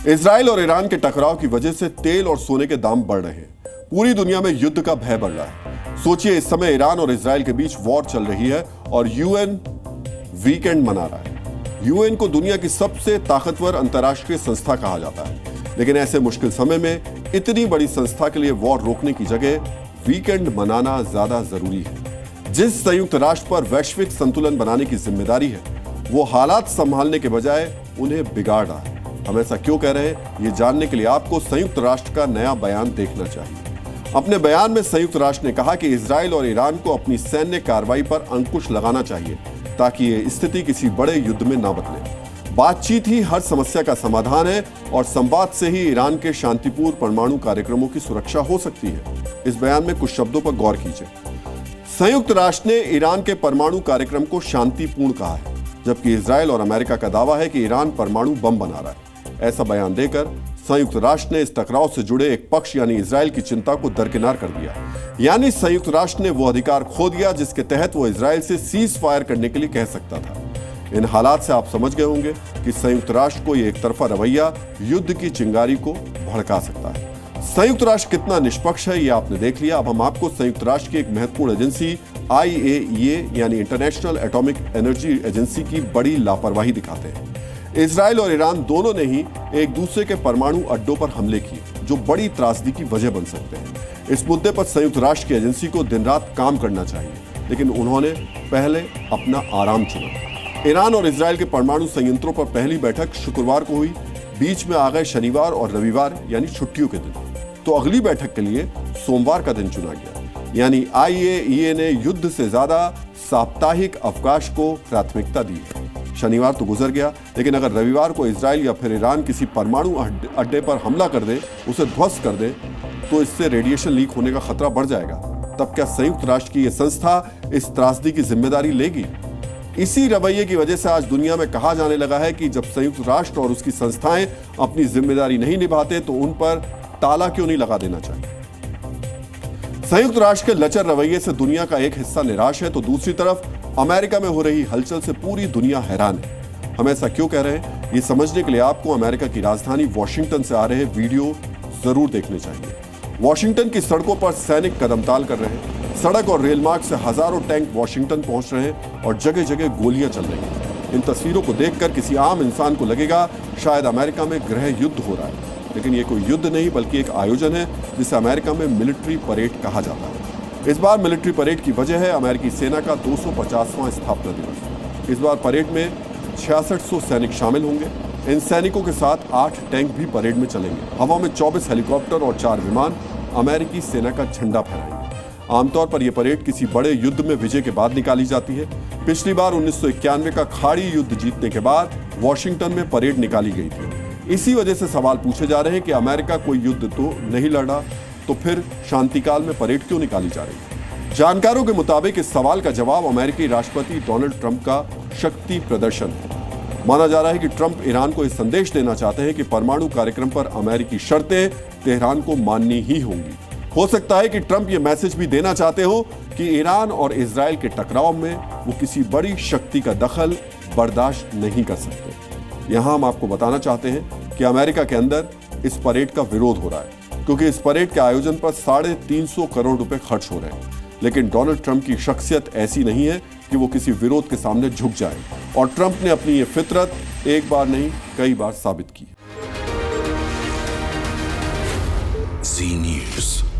Israel और Iran के टकराव की वजह से तेल और सोने के दाम बढ़ रहे हैं। पूरी दुनिया में युद्ध का भय बढ़ रहा है। सोचिए, इस समय ईरान और इजराइल के बीच वॉर चल रही है और यूएन वीकेंड मना रहा है। यूएन को दुनिया की सबसे ताकतवर अंतर्राष्ट्रीय संस्था कहा जाता है, लेकिन ऐसे मुश्किल समय में इतनी बड़ी संस्था के लिए वॉर रोकने की जगह वीकेंड मनाना ज्यादा जरूरी है। जिस संयुक्त राष्ट्र पर वैश्विक संतुलन बनाने की जिम्मेदारी है, वो हालात संभालने के बजाय उन्हें बिगाड़ रहा है। हम ऐसा क्यों कह रहे हैं, ये जानने के लिए आपको संयुक्त राष्ट्र का नया बयान देखना चाहिए। अपने बयान में संयुक्त राष्ट्र ने कहा कि इजराइल और ईरान को अपनी सैन्य कार्रवाई पर अंकुश लगाना चाहिए ताकि ये स्थिति किसी बड़े युद्ध में ना बदले। बातचीत ही हर समस्या का समाधान है और संवाद से ही ईरान के शांतिपूर्ण परमाणु कार्यक्रमों की सुरक्षा हो सकती है। इस बयान में कुछ शब्दों पर गौर कीजिए। संयुक्त राष्ट्र ने ईरान के परमाणु कार्यक्रम को शांतिपूर्ण कहा है, जबकि इजराइल और अमेरिका का दावा है कि ईरान परमाणु बम बना रहा है। ऐसा बयान देकर संयुक्त राष्ट्र ने इस टकराव से जुड़े एक पक्ष यानी इजराइल की चिंता को दरकिनार कर दिया। यानी संयुक्त राष्ट्र ने वो अधिकार खो दिया जिसके तहत वो इजराइल से सीज फायर करने के लिए कह सकता था। इन हालात से आप समझ गए होंगे कि संयुक्त राष्ट्र को ये एक तरफा रवैया युद्ध की चिंगारी को भड़का सकता है। संयुक्त राष्ट्र कितना निष्पक्ष है ये आपने देख लिया। अब हम आपको संयुक्त राष्ट्र की एक महत्वपूर्ण एजेंसी IAEA यानी इंटरनेशनल एटॉमिक एनर्जी एजेंसी की बड़ी लापरवाही दिखाते हैं। इजराइल और ईरान दोनों ने ही एक दूसरे के परमाणु अड्डों पर हमले किए, जो बड़ी त्रासदी की वजह बन सकते हैं। इस मुद्दे पर संयुक्त राष्ट्र की एजेंसी को दिन रात काम करना चाहिए, लेकिन उन्होंने पहले अपना आराम चुना। ईरान और इजराइल के परमाणु संयंत्रों पर पहली बैठक शुक्रवार को हुई। बीच में आ गए शनिवार और रविवार यानी छुट्टियों के दिन, तो अगली बैठक के लिए सोमवार का दिन चुना गया। यानी IAEA ने युद्ध से ज्यादा साप्ताहिक अवकाश को प्राथमिकता दी है। शनिवार तो गुजर गया, लेकिन अगर रविवार को इजराइल या फिर ईरान किसी परमाणु अड्डे पर हमला कर दे, उसे ध्वस्त कर दे, तो इससे रेडिएशन लीक होने का खतरा बढ़ जाएगा। तब क्या संयुक्त राष्ट्र की यह संस्था इस त्रासदी की जिम्मेदारी लेगी? इसी रवैये की वजह से आज दुनिया में कहा जाने लगा है कि जब संयुक्त राष्ट्र और उसकी संस्थाएं अपनी जिम्मेदारी नहीं निभाते तो उन पर ताला क्यों नहीं लगा देना चाहिए। संयुक्त राष्ट्र के लचर रवैये से दुनिया का एक हिस्सा निराश है, तो दूसरी तरफ अमेरिका में हो रही हलचल से पूरी दुनिया हैरान है। हम ऐसा क्यों कह रहे हैं, ये समझने के लिए आपको अमेरिका की राजधानी वॉशिंगटन से आ रहे वीडियो जरूर देखने चाहिए। वॉशिंगटन की सड़कों पर सैनिक कदमताल कर रहे हैं। सड़क और रेल मार्ग से हजारों टैंक वॉशिंगटन पहुंच रहे हैं और जगह जगह गोलियां चल रही हैं। इन तस्वीरों को देखकर किसी आम इंसान को लगेगा शायद अमेरिका में गृह युद्ध हो रहा है, लेकिन ये कोई युद्ध नहीं बल्कि एक आयोजन है जिसे अमेरिका में मिलिट्री परेड कहा जाता है। इस बार मिलिट्री परेड की वजह है अमेरिकी सेना का 250वां स्थापना दिवस। इस बार परेड में 6600 सैनिक शामिल होंगे। इन सैनिकों के साथ 8 टैंक भी परेड में चलेंगे। हवा में 24 हेलीकॉप्टर और 4 विमान अमेरिकी सेना का झंडा फहराएंगे। आमतौर पर यह परेड किसी बड़े युद्ध में विजय के बाद निकाली जाती है। पिछली बार 1991 का खाड़ी युद्ध जीतने के बाद वॉशिंगटन में परेड निकाली गई थी। इसी वजह से सवाल पूछे जा रहे हैं कि अमेरिका कोई युद्ध तो नहीं लड़ा, तो फिर शांतिकाल में परेड क्यों निकाली जा रही है? जानकारों के मुताबिक इस सवाल का जवाब अमेरिकी राष्ट्रपति डोनाल्ड ट्रंप का शक्ति प्रदर्शन है। माना जा रहा है कि ट्रंप ईरान को यह संदेश देना चाहते हैं कि परमाणु कार्यक्रम पर अमेरिकी शर्तें तेहरान को माननी ही होंगी। हो सकता है कि ट्रंप यह मैसेज भी देना चाहते हो कि ईरान और इजराइल के टकराव में वो किसी बड़ी शक्ति का दखल बर्दाश्त नहीं कर सकते। यहां हम आपको बताना चाहते हैं कि अमेरिका के अंदर इस परेड का विरोध हो रहा है, क्योंकि इस परेड के आयोजन पर 350 करोड़ रुपए खर्च हो रहे हैं। लेकिन डोनाल्ड ट्रंप की शख्सियत ऐसी नहीं है कि वो किसी विरोध के सामने झुक जाए, और ट्रंप ने अपनी ये फितरत एक बार नहीं कई बार साबित की। Z News।